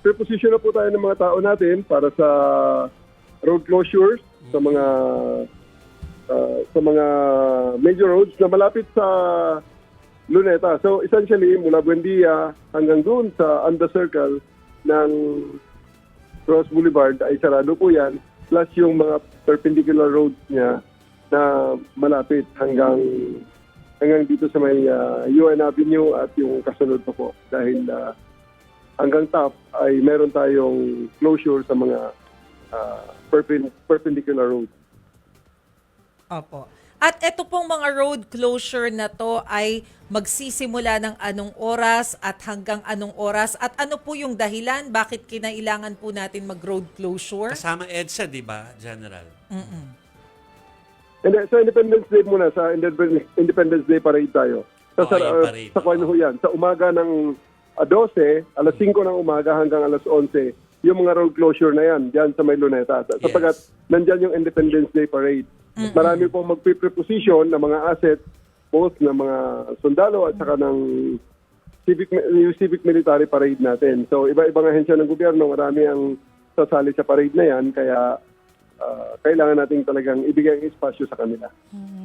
Nag-preposition na po tayo ng mga tao natin para sa road closures, sa mga major roads na malapit sa Luneta. So essentially, mula Buendia hanggang doon sa Anda Circle ng Cross Boulevard ay sarado po yan, plus yung mga perpendicular roads niya na malapit hanggang dito sa may UN Avenue at yung kasunod pa po. Dahil hanggang top ay meron tayong closure sa mga perpendicular roads. Opo. At ito pong mga road closure na to ay magsisimula ng anong oras at hanggang anong oras? At ano po yung dahilan? Bakit kinailangan po natin mag-road closure? Kasama EDSA, di ba, General? And sa Independence Day muna, sa Independence Day parade tayo. yung parade. Sa Kwan ho yan. Sa umaga ng 12, alas 5 ng umaga hanggang alas 11, yung mga road closure na yan, dyan sa may Luneta. Sapagat nandyan yung Independence Day parade. Marami pong magpipreposition ng mga assets, both ng mga sundalo at saka ng civic military parade natin. So iba-ibang ahensya ng gobyerno, marami ang sasali sa parade na yan, kaya kailangan nating talagang ibigay ang espasyo sa kanila.